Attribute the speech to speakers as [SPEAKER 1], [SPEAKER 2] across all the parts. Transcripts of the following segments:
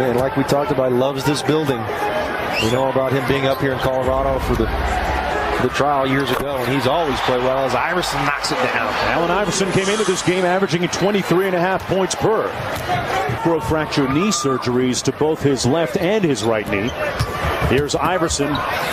[SPEAKER 1] And like we talked about, loves this building. We know about him being up here in Colorado for the trial years ago, and he's always played well as Iverson knocks it down.
[SPEAKER 2] Allen Iverson came into this game averaging 23.5 points per. Fracture knee surgeries to both his left and his right knee. Here's Iverson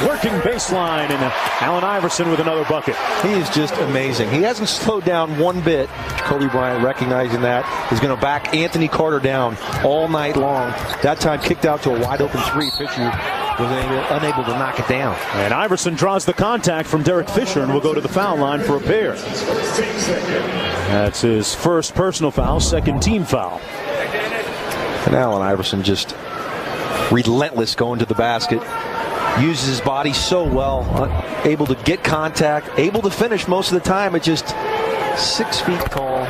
[SPEAKER 2] working baseline, and Allen Iverson with another bucket.
[SPEAKER 1] He is just amazing. He hasn't slowed down one bit. Kobe Bryant, recognizing that, is going to back Anthony Carter down all night long. That time kicked out to a wide open three. Fisher was unable to knock it down.
[SPEAKER 2] And Iverson draws the contact from Derek Fisher and will go to the foul line for a pair. That's his first personal foul, second team foul.
[SPEAKER 1] And Allen Iverson just relentless going to the basket. Uses his body so well, able to get contact, able to finish most of the time at just 6 feet tall.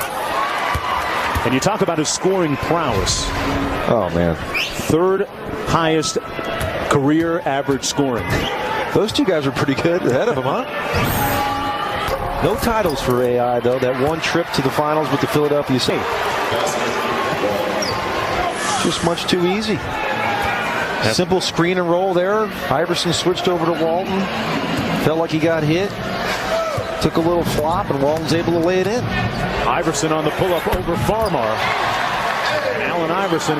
[SPEAKER 2] And you talk about his scoring prowess.
[SPEAKER 1] Oh, man.
[SPEAKER 2] Third highest career average scoring.
[SPEAKER 1] Those two guys are pretty good ahead of him, huh? No titles for AI, though. That one trip to the finals with the Philadelphia Saints. Just much too easy. Simple screen and roll there. Iverson switched over to Walton. Felt like he got hit. Took a little flop, and Walton's able to lay it in.
[SPEAKER 2] Iverson on the pull-up over Farmar. Allen Iverson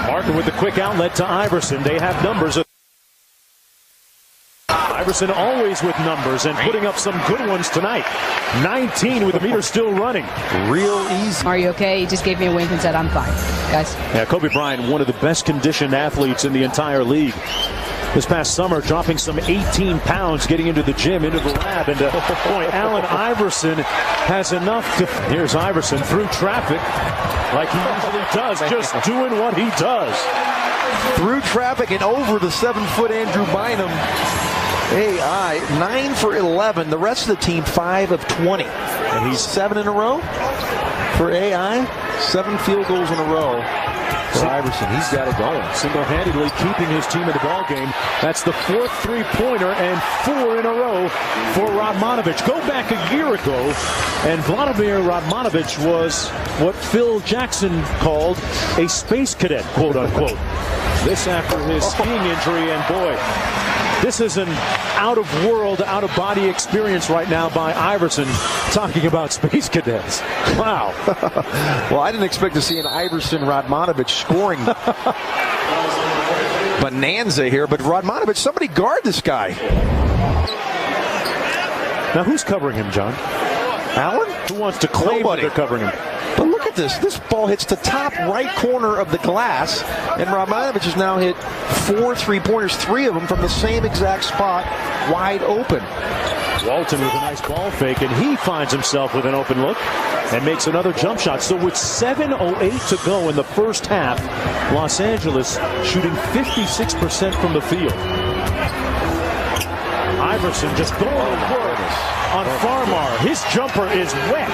[SPEAKER 2] Martin with the quick outlet to Iverson. They have numbers. Iverson always with numbers and putting up some good ones tonight. 19 with the meter still running.
[SPEAKER 1] Real easy.
[SPEAKER 3] Are you okay? He just gave me a wink and said, I'm fine, guys.
[SPEAKER 2] Yeah, Kobe Bryant, one of the best conditioned athletes in the entire league. This past summer, dropping some 18 pounds, getting into the gym, into the lab, and boy, Allen Iverson has enough to. Here's Iverson through traffic, like he usually does, just doing what he does.
[SPEAKER 1] Through traffic and over the 7-foot Andrew Bynum. AI 9 for 11. The rest of the team 5 of 20, and he's 7 in a row for AI. 7 field goals in a row. For Iverson, he's got it going.
[SPEAKER 2] Single-handedly keeping his team in the ball game. That's the 4th three-pointer and 4 in a row for Radmanovich. Go back a year ago, and Vladimir Radmanovich was what Phil Jackson called a space cadet, quote-unquote. This after his skiing injury, and boy, this is an out-of-world, out-of-body experience right now by Iverson, talking about space cadets. Wow.
[SPEAKER 1] Well, I didn't expect to see an Iverson-Radmanovich scoring bonanza here, but Radmanovich, somebody guard this guy.
[SPEAKER 2] Now, who's covering him, John?
[SPEAKER 1] Allen?
[SPEAKER 2] Who wants to claim that they're covering him?
[SPEAKER 1] But look at this. This ball hits the top right corner of the glass, and Radmanovich has now hit 4 3-pointers, 3 of them from the same exact spot, wide open.
[SPEAKER 2] Walton with a nice ball fake, and he finds himself with an open look and makes another jump shot. So with 7:08 to go in the first half, Los Angeles shooting 56% from the field. Iverson just going to work on Farmar. His jumper is wet.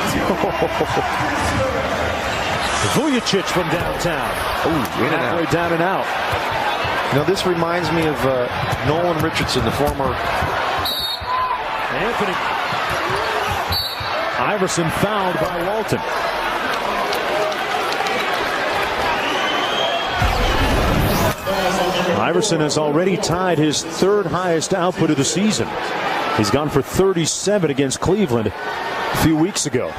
[SPEAKER 2] Vujicic from downtown.
[SPEAKER 1] Ooh, in and out.
[SPEAKER 2] Down and out.
[SPEAKER 1] You know, this reminds me of Nolan Richardson, the former.
[SPEAKER 2] Anthony. Iverson fouled by Walton. Iverson has already tied his 3rd highest output of the season. He's gone for 37 against Cleveland a few weeks ago.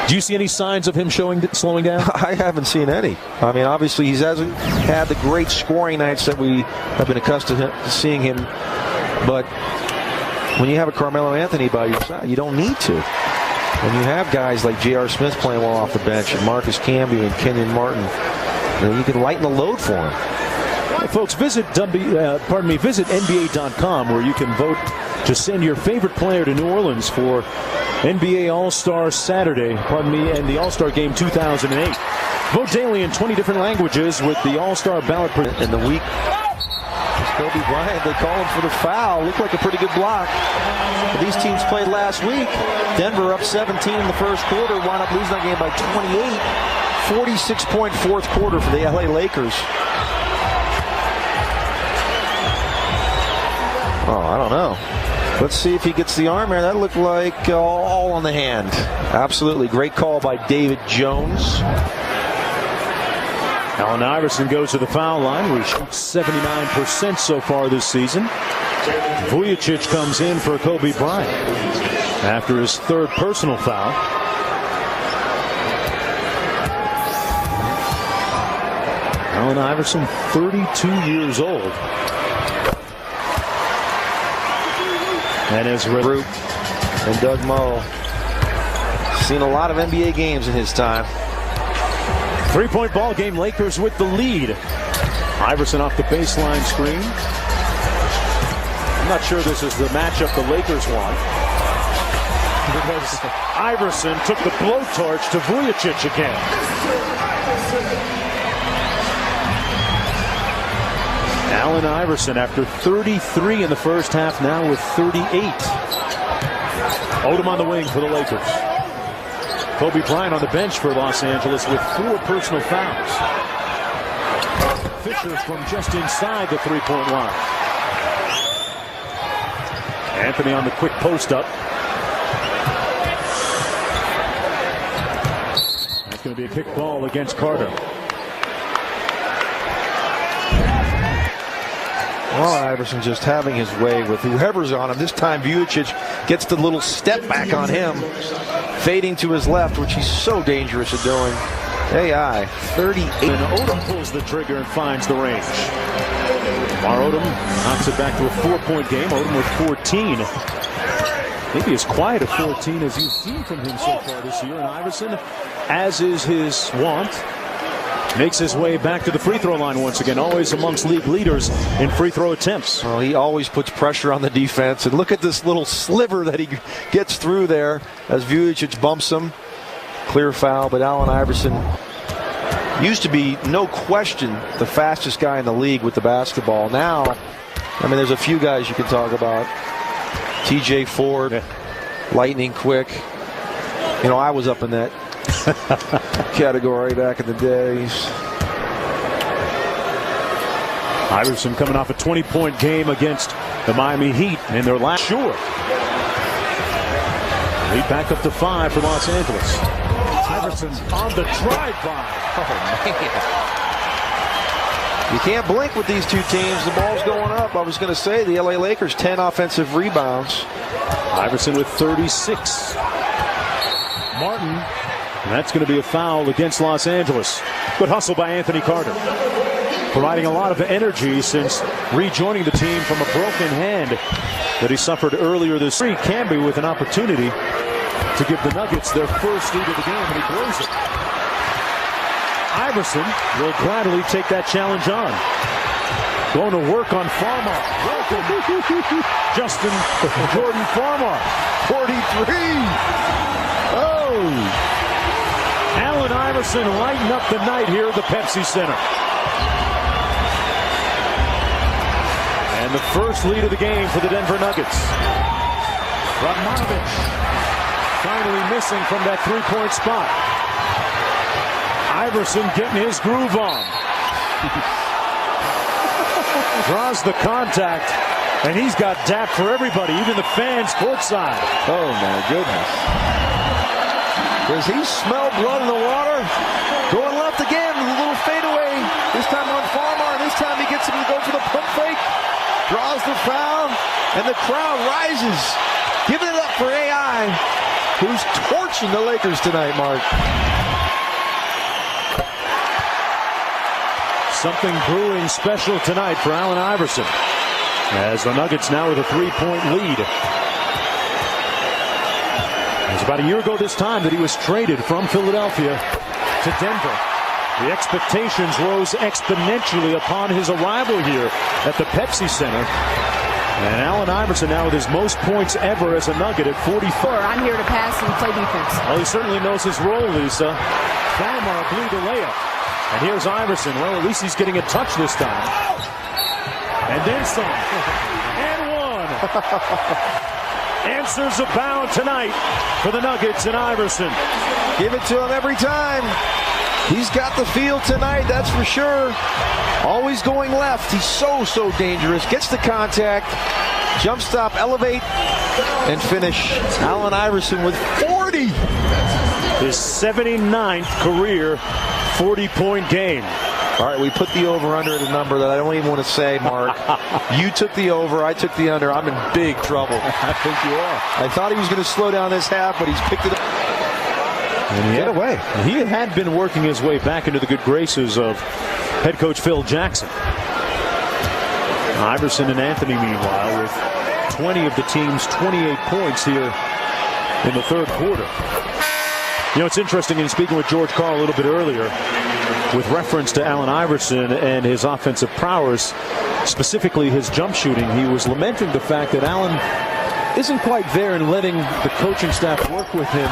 [SPEAKER 2] Do you see any signs of him slowing down?
[SPEAKER 1] I haven't seen any. I mean, obviously, he hasn't had the great scoring nights that we have been accustomed to seeing him. But when you have a Carmelo Anthony by your side, you don't need to. When you have guys like J.R. Smith playing well off the bench, and Marcus Camby and Kenyon Martin, you can lighten the load for him.
[SPEAKER 2] Hey, folks, visit NBA.com, where you can vote to send your favorite player to New Orleans for NBA All-Star Saturday, and the All-Star Game 2008. Vote daily in 20 different languages with the All-Star ballot.
[SPEAKER 1] In the week, Kobe Bryant, they call him for the foul. Looked like a pretty good block. But these teams played last week. Denver up 17 in the first quarter, wound up losing that game by 28. 46-point fourth quarter for the LA Lakers. Oh, I don't know. Let's see if he gets the arm here. That looked like all on the hand. Absolutely. Great call by David Jones.
[SPEAKER 2] Allen Iverson goes to the foul line, where he shoots 79% so far this season. Vujacic comes in for Kobe Bryant after his third personal foul. Allen Iverson, 32 years old. And his
[SPEAKER 1] Root and Doug Moe. Seen a lot of NBA games in his time.
[SPEAKER 2] 3-point ball game, Lakers with the lead. Iverson off the baseline screen. I'm not sure this is the matchup the Lakers want, because Iverson took the blowtorch to Vujacic again. Allen Iverson, after 33 in the first half, now with 38. Odom on the wing for the Lakers. Kobe Bryant on the bench for Los Angeles with 4 personal fouls. Fisher from just inside the 3-point line. Anthony on the quick post up. That's going to be a kick ball against Carter.
[SPEAKER 1] Well, Iverson just having his way with whoever's on him. This time Vujacic gets the little step back on him, fading to his left, which he's so dangerous at doing. AI 38.
[SPEAKER 2] And Odom pulls the trigger and finds the range. Lamar Odom knocks it back to a 4-point game. Odom with 14. Maybe as quiet a 14 as you've seen from him so far this year. And Iverson, as is his wont, makes his way back to the free throw line once again, always amongst league leaders in free throw attempts.
[SPEAKER 1] Well, he always puts pressure on the defense, and look at this little sliver that he gets through there as Vujacic bumps him. Clear foul, but Allen Iverson used to be, no question, the fastest guy in the league with the basketball. Now, I mean, there's a few guys you can talk about. TJ Ford, lightning quick. You know, I was up in that category back in the days.
[SPEAKER 2] Iverson coming off a 20-point game against the Miami Heat in their last. Sure. Lead back up to 5 for Los Angeles. Iverson on the drive-by.
[SPEAKER 1] Oh, man. You can't blink with these two teams. The ball's going up. I was going to say the LA Lakers 10 offensive rebounds.
[SPEAKER 2] Iverson with 36. Martin. And that's going to be a foul against Los Angeles. Good hustle by Anthony Carter, providing a lot of energy since rejoining the team from a broken hand that he suffered earlier this week. Camby with an opportunity to give the Nuggets their first lead of the game, and he blows it. Iverson will gladly take that challenge on. Going to work on Farmar. Welcome, Justin Jordan Farmar. 43. Oh! Allen Iverson lighting up the night here at the Pepsi Center. And the first lead of the game for the Denver Nuggets. Radmanovic finally missing from that 3-point spot. Iverson getting his groove on. Draws the contact, and he's got dap for everybody, even the fans courtside.
[SPEAKER 1] Oh, my goodness. Does he smell blood in the water? Going left again, a little fadeaway. This time on Farmar. This time he gets him to go for the pump fake. Draws the foul, and the crowd rises. Giving it up for AI, who's torching the Lakers tonight, Mark.
[SPEAKER 2] Something brewing special tonight for Allen Iverson, as the Nuggets now with a 3-point lead. It was about a year ago this time that he was traded from Philadelphia to Denver. The expectations rose exponentially upon his arrival here at the Pepsi Center. And Allen Iverson now with his most points ever as a Nugget at 44.
[SPEAKER 3] I'm here to pass and play defense.
[SPEAKER 2] Well, he certainly knows his role, Lisa. Farmar blew the layup. And here's Iverson. Well, at least he's getting a touch this time. And then some. And one. Answers abound tonight for the Nuggets and Iverson.
[SPEAKER 1] Give it to him every time. He's got the field tonight, that's for sure. Always going left. He's so dangerous. Gets the contact. Jump stop, elevate, and finish. Allen Iverson with 40.
[SPEAKER 2] His 79th career 40-point game.
[SPEAKER 1] All right, we put the over-under at a number that I don't even want to say, Mark. You took the over, I took the under. I'm in big trouble.
[SPEAKER 2] I think you are.
[SPEAKER 1] I thought he was going to slow down this half, but he's picked it up.
[SPEAKER 2] And
[SPEAKER 1] Get away.
[SPEAKER 2] He had been working his way back into the good graces of head coach Phil Jackson. Iverson and Anthony, meanwhile, with 20 of the team's 28 points here in the third quarter. You know, it's interesting in speaking with George Karl a little bit earlier with reference to Allen Iverson and his offensive prowess, specifically his jump shooting. He was lamenting the fact that Allen isn't quite there and letting the coaching staff work with him.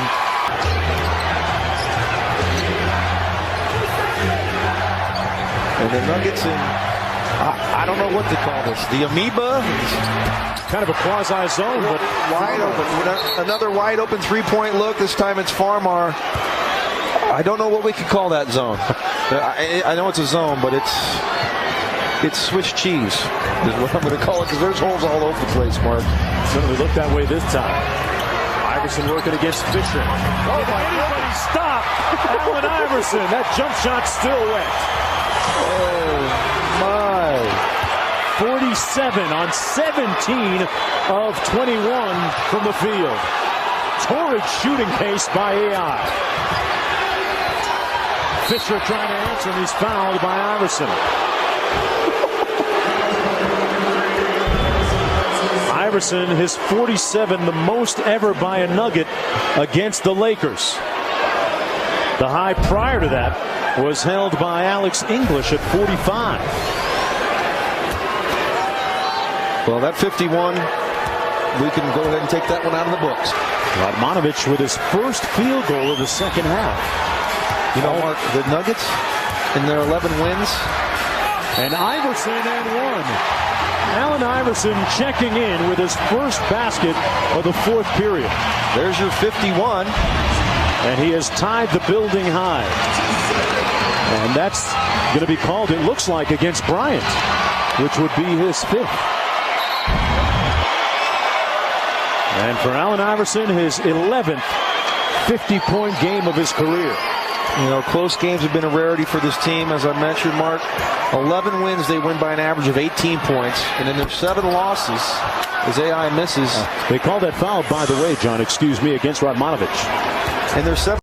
[SPEAKER 1] And the Nuggets in, I don't know what to call this, the amoeba?
[SPEAKER 2] Kind of a quasi-zone, but
[SPEAKER 1] wide open. Another wide open three-point look. This time it's Farmar. I don't know what we could call that zone. I know it's a zone, but it's Swiss cheese is what I'm going to call it, because there's holes all over the place, Mark.
[SPEAKER 2] Certainly looked that way this time. Iverson working against Fisher. Oh, anybody stop Allen Iverson. That jump shot still wet.
[SPEAKER 1] Oh, my.
[SPEAKER 2] 47 on 17 of 21 from the field. Torrid shooting pace by AI. Fisher trying to answer, and he's fouled by Iverson. Iverson, his 47, the most ever by a Nugget against the Lakers. The high prior to that was held by Alex English at 45.
[SPEAKER 1] Well, that 51, we can go ahead and take that one out of the books.
[SPEAKER 2] Radmanovich with his first field goal of the second half.
[SPEAKER 1] You know, Mark, the Nuggets in their 11 wins.
[SPEAKER 2] And Iverson and one. Allen Iverson checking in with his first basket of the fourth period.
[SPEAKER 1] There's your 51.
[SPEAKER 2] And he has tied the building high. And that's going to be called, it looks like, against Bryant, which would be his fifth. And for Allen Iverson, his 11th 50-point game of his career.
[SPEAKER 1] You know, close games have been a rarity for this team, as I mentioned, Mark. 11 wins, they win by an average of 18 points. And in their 7 losses, as AI misses.
[SPEAKER 2] They called that foul, by the way, John, excuse me, against Radmanovich.
[SPEAKER 1] And their 7